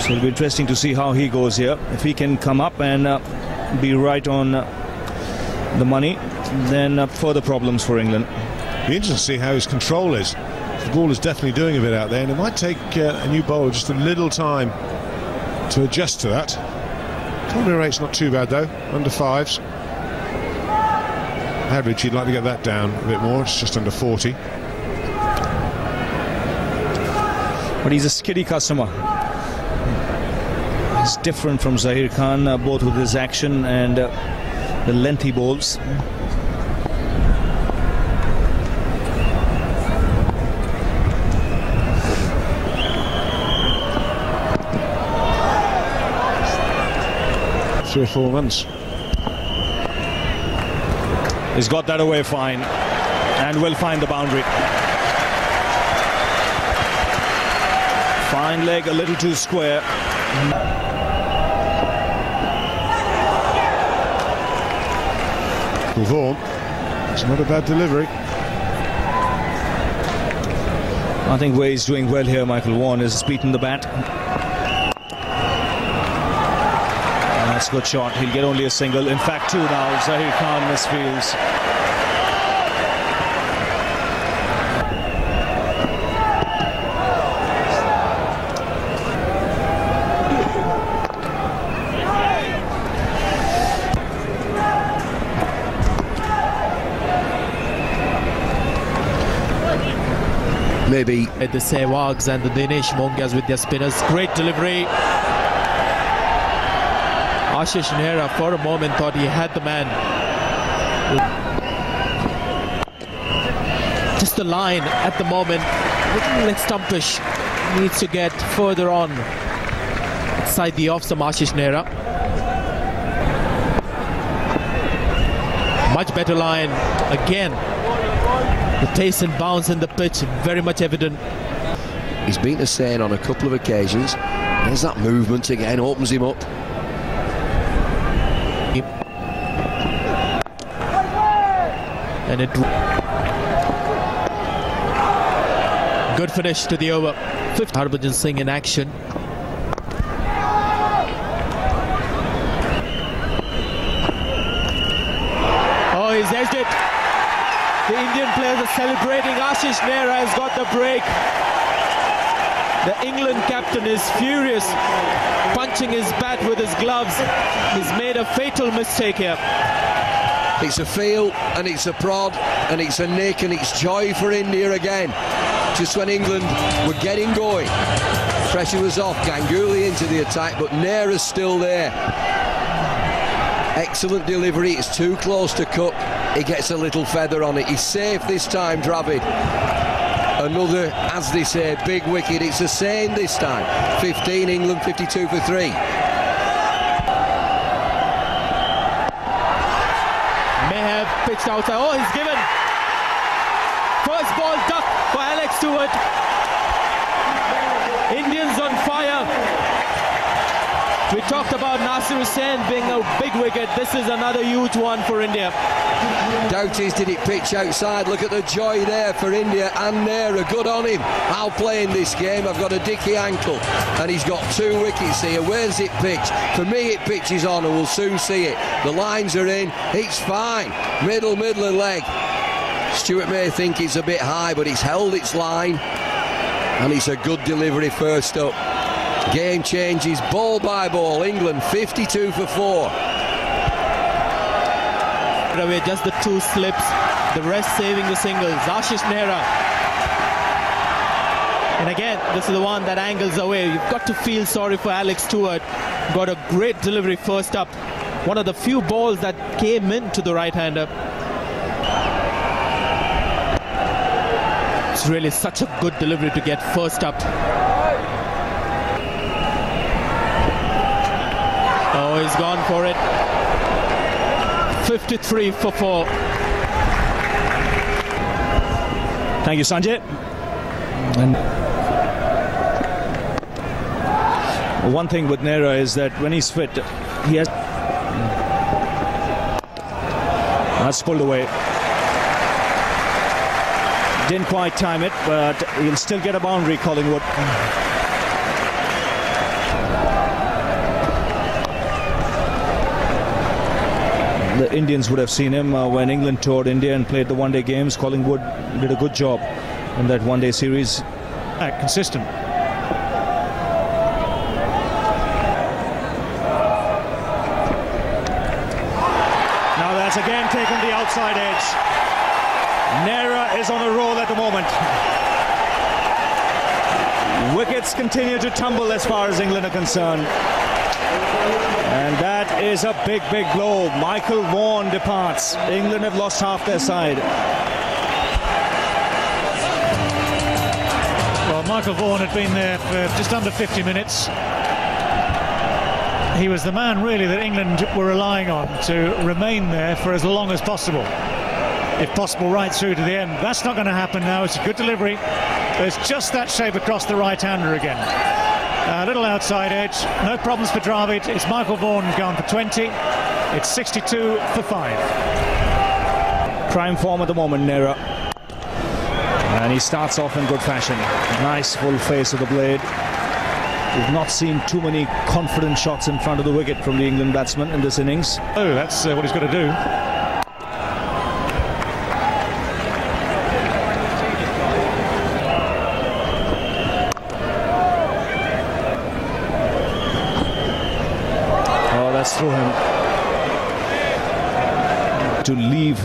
So it'll be interesting to see how he goes here. If he can come up and be right on the money, then further problems for England. Be interesting to see how his control is. The ball is definitely doing a bit out there, and it might take a new bowler just a little time to adjust to that. Economy rate's not too bad though, under 5s. Average, you'd like to get that down a bit more, it's just under 40. But he's a skiddy customer. He's different from Zahir Khan, both with his action and the lengthy balls. Three or 4 months. He's got that away fine and will find the boundary. Fine leg, a little too square. Vaughan, it's not a bad delivery. I think where he's doing well here, Michael Vaughan, is beating the bat. That's a good shot. He'll get only a single. In fact, 2 now. Zahir Khan misfields. Maybe at the Sehwags and the Dinesh Mongas with their spinners. Great delivery. Ashish Nehra for a moment thought he had the man. Just the line at the moment, little leg stumpish, needs to get further on inside the off some Ashish Nehra. Much better line again. The pace and bounce in the pitch very much evident. He's been to Sain on a couple of occasions. There's that movement again, opens him up. And it good finish to the over. Harbhajan Singh in action. Oh, he's edged it. The Indian players are celebrating. Ashish Nehra has got the break. The England captain is furious, punching his bat with his gloves. He's made a fatal mistake here. It's a feel and it's a prod and it's a nick and it's joy for India again. Just when England were getting going, pressure was off, Ganguly into the attack, but Nehra's still there. Excellent delivery, it's too close to Cook. He gets a little feather on it. He's safe this time, Dravid. Another, as they say, big wicket. It's a Sain this time. 15, England 52 for 3. May have pitched outside. Oh, he's given. First ball duck for Alex Stewart. Indians on fire. We talked about Nasir Hussain being a big wicket. This is another huge one for India. Doubt is, did it pitch outside? Look at the joy there for India and Nehra. Good on him. I'll play in this game. I've got a dicky ankle and he's got 2 wickets here. Where's it pitched? For me it pitches on and we'll soon see it. The lines are in. It's fine. Middle and leg. Stewart may think it's a bit high, but it's held its line and it's a good delivery first up. Game changes ball by ball. England 52 for 4. Away just the 2 slips, the rest saving the singles. Ashish Nehra, and again this is the one that angles away. You've got to feel sorry for Alex Stewart. Got a great delivery first up, one of the few balls that came into the right-hander. It's really such a good delivery to get first up. Oh, he's gone for it. 53 for 4. Thank you, Sanjay. And one thing with Nehra is that when he's fit, he has... That's pulled away. Didn't quite time it, but he'll still get a boundary, Collingwood. the Indians would have seen him when England toured India and played the one-day games. Collingwood did a good job in that one-day series. Consistent. Now that's again taken the outside edge. Nehra is on a roll at the moment. Wickets continue to tumble as far as England are concerned. And that is a big, big blow. Michael Vaughan departs. England have lost half their side. Well, Michael Vaughan had been there for just under 50 minutes. He was the man really that England were relying on to remain there for as long as possible. If possible, right through to the end. That's not going to happen now. It's a good delivery. There's just that shape across the right-hander again. A little outside edge. No problems for Dravid. It's Michael Vaughan gone for 20. It's 62 for 5. Prime form at the moment, Nehra. And he starts off in good fashion. Nice full face of the blade. We've not seen too many confident shots in front of the wicket from the England batsman in this innings. Oh, that's what he's got to do. That's through him. To leave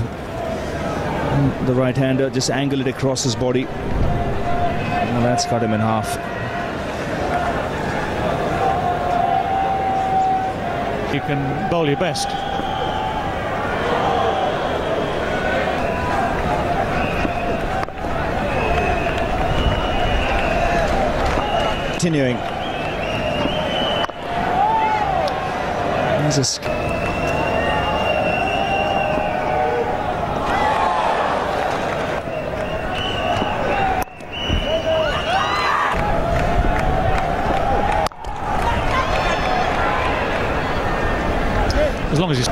the right-hander, just angle it across his body. And that's cut him in half. You can bowl your best. Continuing. There's a as long as he's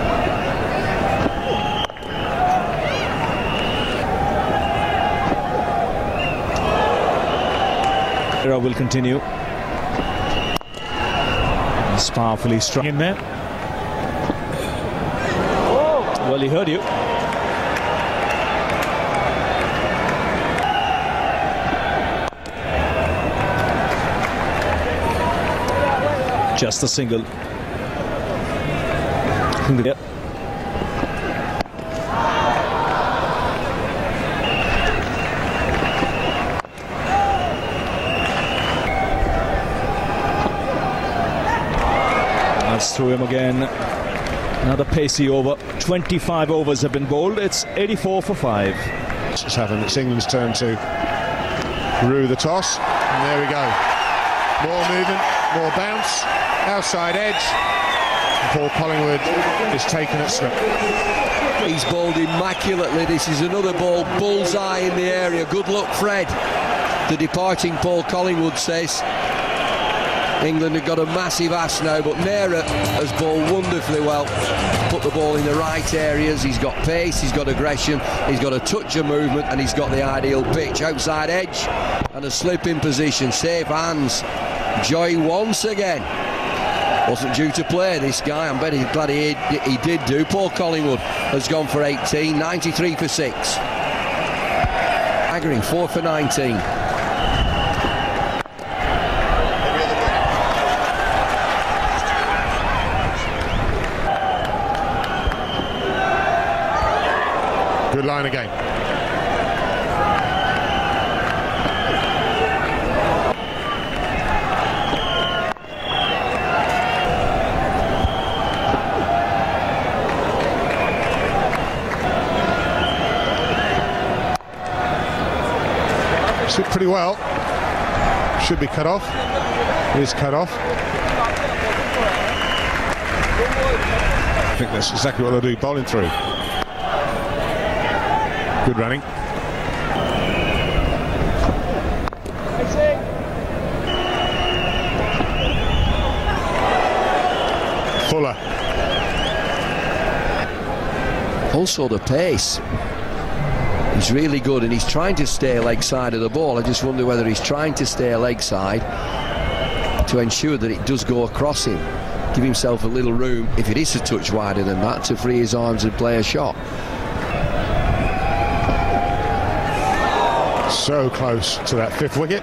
will continue. It's powerfully struck in there. Well, he heard you. Just a single. Yep. That's through him again. Another pacey over. 25 overs have been bowled. It's 84 for 5. It's happened. It's England's turn to rue the toss. And there we go. More movement, more bounce. Outside edge. Paul Collingwood is taken at slip. He's bowled immaculately. This is another ball. Bullseye in the area. Good luck, Fred. The departing Paul Collingwood says. England have got a massive ass now, but Nehra has bowled wonderfully well. Put the ball in the right areas. He's got pace, he's got aggression, he's got a touch of movement, and he's got the ideal pitch. Outside edge and a slip in position. Safe hands. Joy once again. Wasn't due to play, this guy. I'm very glad he did do. Paul Collingwood has gone for 18, 93 for 6. Aggering 4 for 19. Good line again. Should pretty well. Should be cut off. It is cut off. I think that's exactly what they'll do, bowling through. Good running. Fuller. Also the pace. He's really good, and he's trying to stay leg side of the ball. I just wonder whether he's trying to stay leg side to ensure that it does go across him. give himself a little room, if it is a touch wider than that, to free his arms and play a shot. So close to that fifth wicket.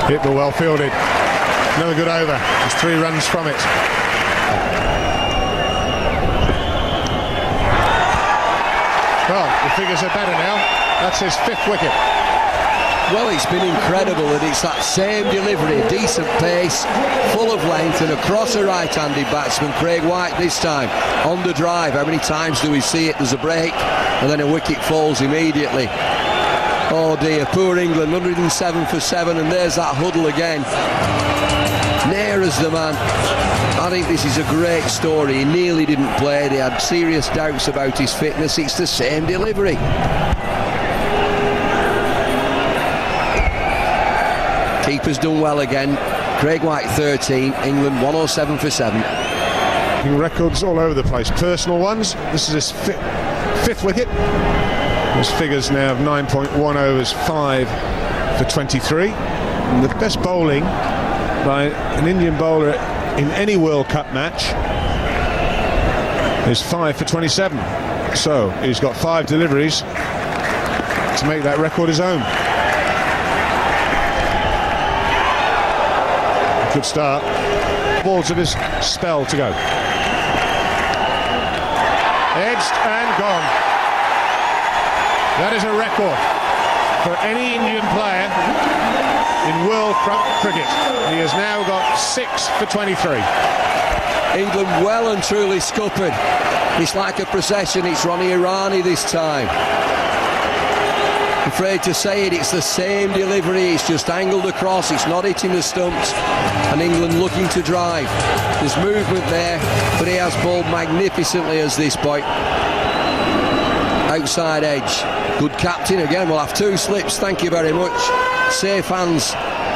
Hit but well fielded. Another good over. There's 3 runs from it. Well, the figures are better now. That's his 5th wicket. Well, it's been incredible that it's that same delivery, decent pace, full of length, and across a right-handed batsman, Craig White this time, on the drive. How many times do we see it? There's a break, and then a wicket falls immediately. Oh dear, poor England, 107 for 7, and there's that huddle again. Nehra's the man. I think this is a great story. He nearly didn't play. They had serious doubts about his fitness. It's the same delivery. Keeper's done well again. Craig White 13, England 107 for 7. Records all over the place. Personal ones. This is his 5th wicket. His figures now of 9.1 overs, 5 for 23. And the best bowling by an Indian bowler in any World Cup match is 5 for 27. So he's got 5 deliveries to make that record his own. Good start. Balls of his spell to go. Edged and gone. That is a record for any Indian player in World Cup cricket. He has now got 6 for 23. England well and truly scuppered. It's like a procession. It's Ronnie Irani this time. Afraid to say it, it's the same delivery. It's just angled across. It's not hitting the stumps. And England looking to drive. There's movement there, but he has bowled magnificently as this boy. Outside edge. Good captain again. We'll have 2 slips. Thank you very much. Safe hands.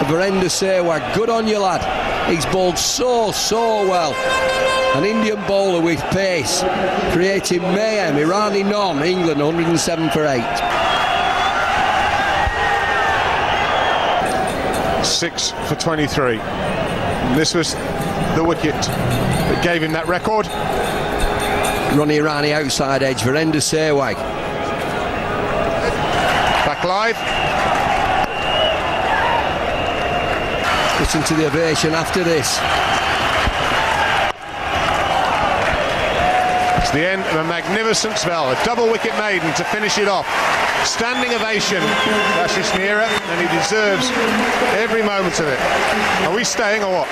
Virender Sehwag. Good on you, lad. He's bowled so well. An Indian bowler with pace, creating mayhem. Irani none. England 107 for 8. 6 for 23. This was the wicket that gave him that record. Ronnie Irani outside edge. Virender Sehwag. Back live. Listen to the ovation after this. It's the end of a magnificent spell. A double wicket maiden to finish it off. Standing ovation to Ashish Nehra, and he deserves every moment of it. Are we staying or what?